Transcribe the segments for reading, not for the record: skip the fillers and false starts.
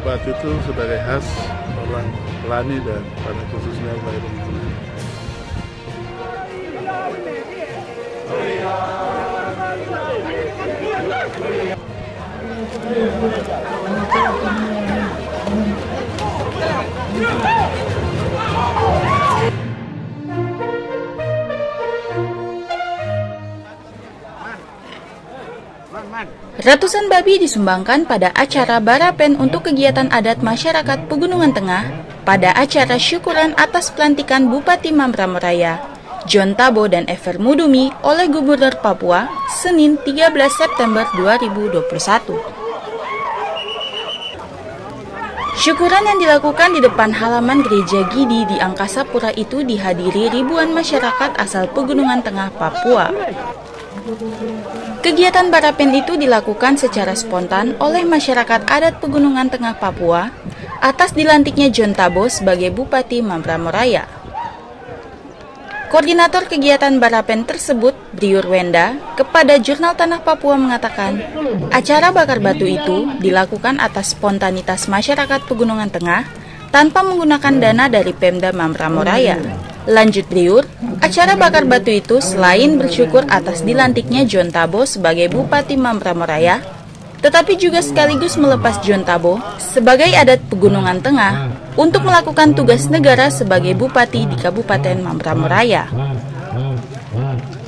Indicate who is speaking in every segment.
Speaker 1: Batu itu sebagai khas orang Lani dan pada khususnya wilayah Bengkulu.
Speaker 2: Ratusan babi disumbangkan pada acara Barapen untuk kegiatan adat masyarakat Pegunungan Tengah pada acara syukuran atas pelantikan Bupati Mambramo Raya, John Tabo dan Ever Mudumi oleh Gubernur Papua, Senin 13 September 2021. Syukuran yang dilakukan di depan halaman Gereja Gidi di Angkasa Pura itu dihadiri ribuan masyarakat asal Pegunungan Tengah, Papua. Kegiatan Barapen itu dilakukan secara spontan oleh masyarakat adat Pegunungan Tengah Papua atas dilantiknya John Tabo sebagai Bupati Mambramo Raya. Koordinator kegiatan Barapen tersebut, Briur Wenda, kepada Jurnal Tanah Papua mengatakan, acara bakar batu itu dilakukan atas spontanitas masyarakat Pegunungan Tengah tanpa menggunakan dana dari Pemda Mambramo Raya. Lanjut Briur, acara bakar batu itu selain bersyukur atas dilantiknya John Tabo sebagai Bupati Mambramo Raya, tetapi juga sekaligus melepas John Tabo sebagai adat Pegunungan Tengah untuk melakukan tugas negara sebagai Bupati di Kabupaten Mambramo Raya.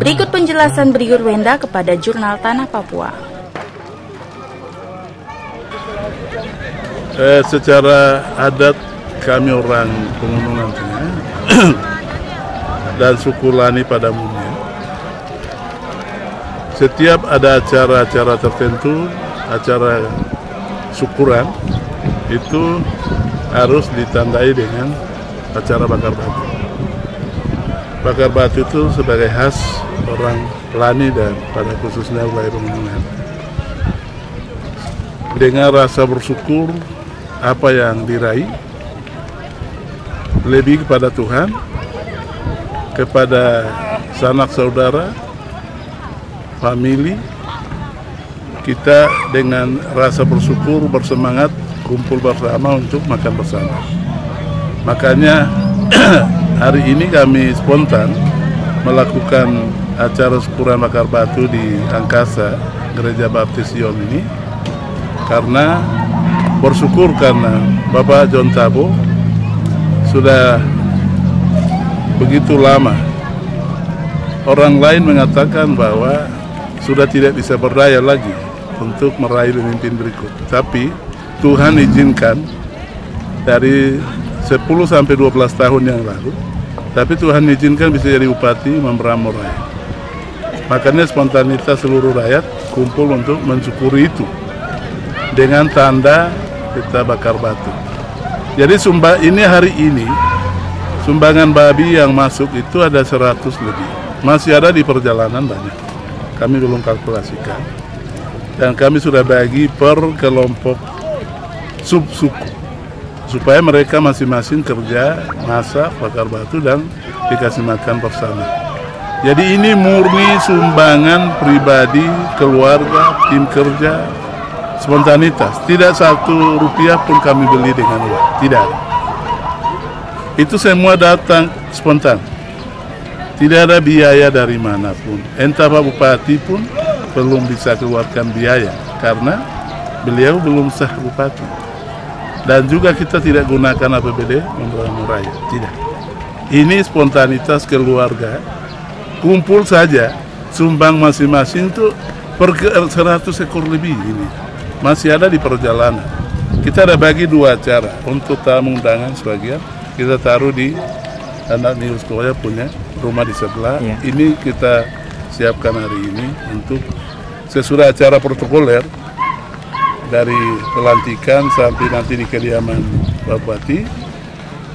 Speaker 2: Berikut penjelasan Briur Wenda kepada Jurnal Tanah Papua.
Speaker 1: Secara adat kami orang Pegunungan Tengah dan suku Lani pada umumnya, setiap ada acara-acara tertentu, acara syukuran itu harus ditandai dengan acara bakar batu. Bakar batu itu sebagai khas orang Lani dan pada khususnya wilayah Pegunungan. Dengan rasa bersyukur apa yang diraih, lebih kepada Tuhan, kepada sanak saudara, famili, kita dengan rasa bersyukur bersemangat kumpul bersama untuk makan bersama. Makanya hari ini kami spontan melakukan acara syukuran bakar batu di Angkasa Gereja Baptis Sion ini karena bersyukur karena Bapak John Tabo sudah begitu lama. Orang lain mengatakan bahwa sudah tidak bisa berdaya lagi untuk meraih pemimpin berikut. Tapi Tuhan izinkan dari 10-12 tahun yang lalu, tapi Tuhan izinkan bisa jadi Bupati Mambramo Raya. Makanya spontanitas seluruh rakyat kumpul untuk mensyukuri itu dengan tanda kita bakar batu. Jadi ini hari ini sumbangan babi yang masuk itu ada 100 lebih. Masih ada di perjalanan banyak. Kami belum kalkulasikan. Dan kami sudah bagi per kelompok sub-suku. Supaya mereka masing-masing kerja, masak, bakar batu, dan dikasih makan bersama. Jadi ini murni sumbangan pribadi, keluarga, tim kerja, spontanitas. Tidak satu rupiah pun kami beli dengan uang. Tidak ada. Itu semua datang spontan. Tidak ada biaya dari manapun. Entah Pak Bupati pun belum bisa keluarkan biaya karena beliau belum sah Bupati. Dan juga kita tidak gunakan APBD Mambramo Raya. Tidak. Ini spontanitas keluarga. Kumpul saja, sumbang masing-masing itu per 100 ekor lebih ini. Masih ada di perjalanan. Kita ada bagi 2 acara untuk tamu undangan sebagian. Kita taruh di anak News Korea punya rumah di sebelah. Ya. Ini kita siapkan hari ini untuk sesudah acara protokoler dari pelantikan sampai nanti di kediaman Pak Bupati.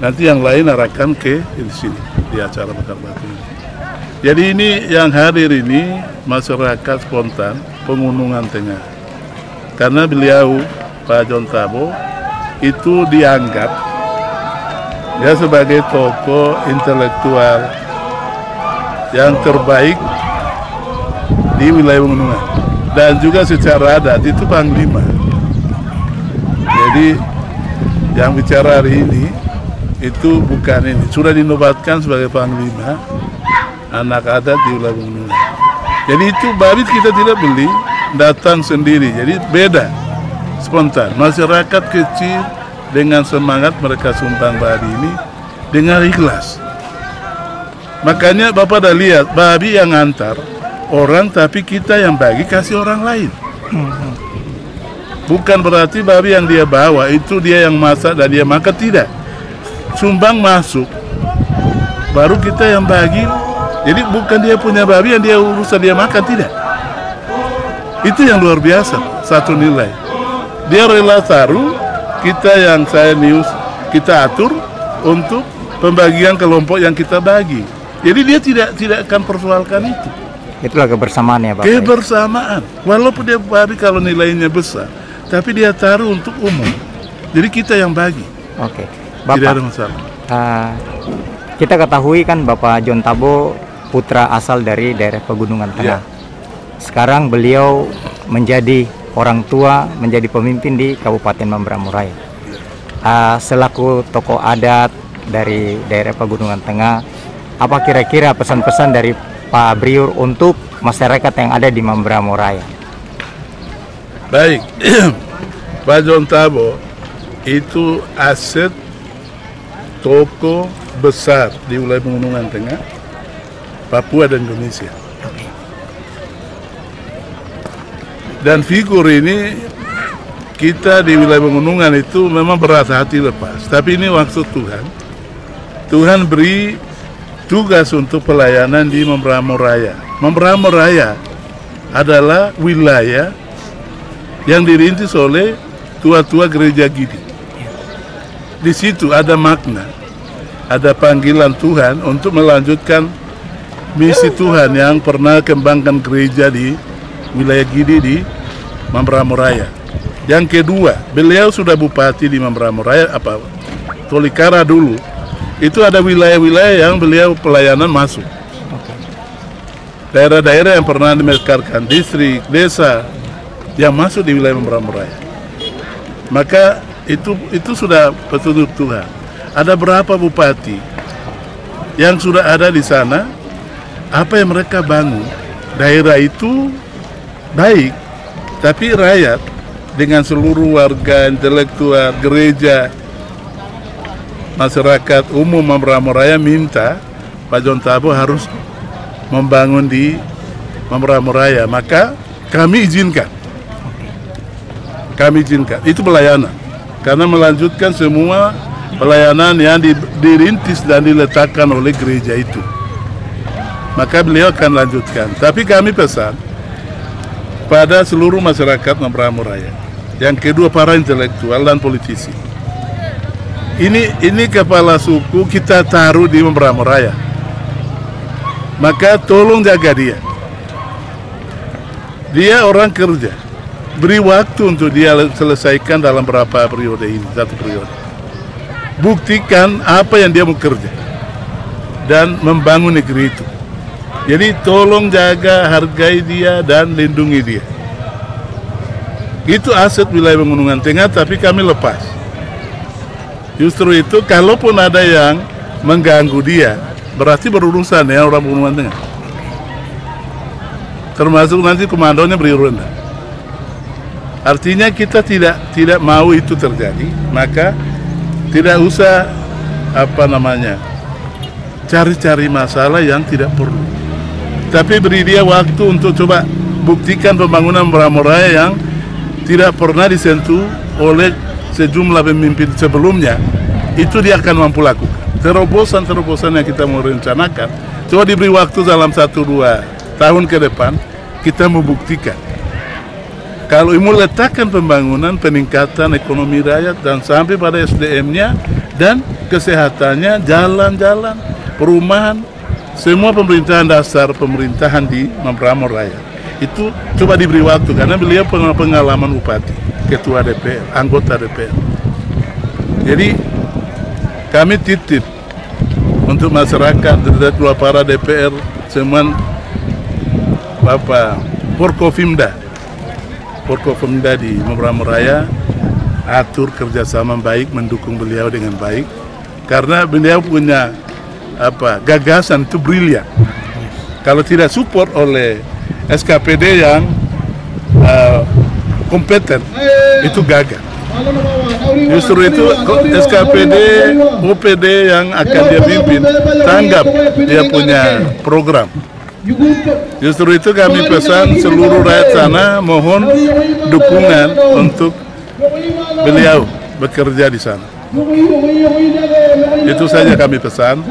Speaker 1: Nanti yang lain arahkan ke di sini di acara bakar batu ini. Jadi ini yang hadir ini masyarakat spontan Pegunungan Tengah. Karena beliau Pak John Tabo itu dianggap dia sebagai tokoh intelektual yang terbaik di wilayah Pegunungan dan juga secara adat itu panglima. Jadi Yang bicara hari ini itu bukan ini, sudah dinobatkan sebagai panglima anak adat di wilayah Pegunungan. Jadi itu babi kita tidak beli, datang sendiri, jadi beda, spontan. Masyarakat kecil dengan semangat mereka sumbang babi ini dengan ikhlas. Makanya Bapak udah lihat babi yang antar orang, tapi kita yang bagi kasih orang lain. Bukan berarti babi yang dia bawa itu dia yang masak dan dia makan, tidak. Sumbang masuk, baru kita yang bagi. Jadi bukan dia punya babi yang dia urusan dia makan, tidak. Itu yang luar biasa, satu nilai. Dia rela taruh, kita yang saya news, kita atur untuk pembagian kelompok yang kita bagi. Jadi dia tidak akan persoalkan itu.
Speaker 3: Itulah kebersamaan ya Pak.
Speaker 1: Kebersamaan. Walaupun dia babi kalau nilainya besar, tapi dia taruh untuk umum. Jadi kita yang bagi.
Speaker 3: Oke. Bapak,
Speaker 1: tidak ada masalah.
Speaker 3: Kita ketahui kan Bapak John Tabo putra asal dari daerah Pegunungan Tengah. Sekarang beliau menjadi orang tua, menjadi pemimpin di Kabupaten Mamberamo Raya. Selaku tokoh adat dari daerah Pegunungan Tengah, apa kira-kira pesan-pesan dari Pak Briur untuk masyarakat yang ada di Mamberamo Raya?
Speaker 1: Baik, Pak John Tabo itu aset tokoh besar di wilayah Pegunungan Tengah, Papua dan Indonesia. Dan figur ini kita di wilayah Pegunungan itu memang berat hati lepas. Tapi ini waktu Tuhan. Tuhan beri tugas untuk pelayanan di Mamberamo Raya. Mamberamo Raya adalah wilayah yang dirintis oleh tua-tua gereja Gidi. Di situ ada makna, ada panggilan Tuhan untuk melanjutkan misi Tuhan yang pernah kembangkan gereja di wilayah Gidi di Mamberamo Raya. Yang kedua, beliau sudah bupati di Mamberamo Raya, Tolikara dulu. Itu ada wilayah-wilayah yang beliau pelayanan masuk. Daerah-daerah yang pernah dimekarkan, distrik, desa yang masuk di wilayah Mamberamo Raya. Maka itu sudah petunjuk Tuhan. Ada berapa bupati yang sudah ada di sana, apa yang mereka bangun, daerah itu baik, tapi rakyat dengan seluruh warga, intelektual, gereja, masyarakat umum Mamberamo Raya minta Pak John Tabo harus membangun di Mamberamo Raya. Maka kami izinkan. Itu pelayanan. Karena melanjutkan semua pelayanan yang dirintis dan diletakkan oleh gereja itu. Maka beliau akan lanjutkan. Tapi kami pesan pada seluruh masyarakat Mamberamo Raya. Yang kedua, para intelektual dan politisi. Ini kepala suku kita taruh di Mamberamo Raya. Maka tolong jaga dia. Dia orang kerja. Beri waktu untuk dia selesaikan dalam berapa periode ini, satu periode. Buktikan apa yang dia mau kerja dan membangun negeri itu. Jadi tolong jaga, hargai dia dan lindungi dia. Itu aset wilayah Pegunungan Tengah, tapi kami lepas. Justru itu, kalaupun ada yang mengganggu dia, berarti berurusan ya orang Pegunungan Tengah. Termasuk nanti komandonya Briur Wenda. Artinya kita tidak mau itu terjadi, maka tidak usah cari-cari masalah yang tidak perlu. Tapi beri dia waktu untuk coba buktikan pembangunan Mamberamo Raya yang tidak pernah disentuh oleh sejumlah pemimpin sebelumnya. Itu dia akan mampu lakukan. Terobosan-terobosan yang kita mau rencanakan, coba diberi waktu dalam 1-2 tahun ke depan, kita membuktikan. Kalau mau letakkan pembangunan, peningkatan ekonomi rakyat dan sampai pada SDM-nya dan kesehatannya, jalan-jalan, perumahan, semua pemerintahan dasar pemerintahan di Mamberamo Raya. Itu coba diberi waktu karena beliau pengalaman bupati, ketua DPR, anggota DPR. Jadi kami titip untuk masyarakat dari dua para DPR, semua Bapak Forkopimda di Mamberamo Raya atur kerjasama baik, mendukung beliau dengan baik, karena beliau punya gagasan itu brilian. Kalau tidak support oleh SKPD yang kompeten, itu gagal. Justru itu SKPD, OPD yang akan dia pimpin tanggap dia punya program. Justru itu kami pesan seluruh rakyat sana mohon dukungan untuk beliau bekerja di sana. Itu saja kami pesan.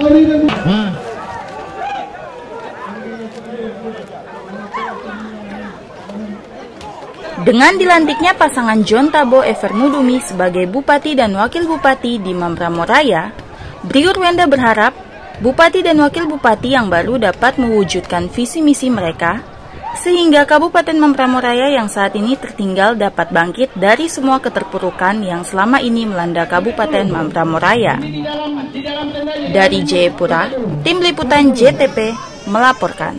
Speaker 2: Dengan dilantiknya pasangan John Tabo Evermudumi sebagai Bupati dan Wakil Bupati di Mambramo-Raya, Briur Wenda berharap Bupati dan Wakil Bupati yang baru dapat mewujudkan visi misi mereka, sehingga Kabupaten Mambramo-Raya yang saat ini tertinggal dapat bangkit dari semua keterpurukan yang selama ini melanda Kabupaten Mambramo-Raya. Dari Jayapura, Tim Liputan JTP melaporkan.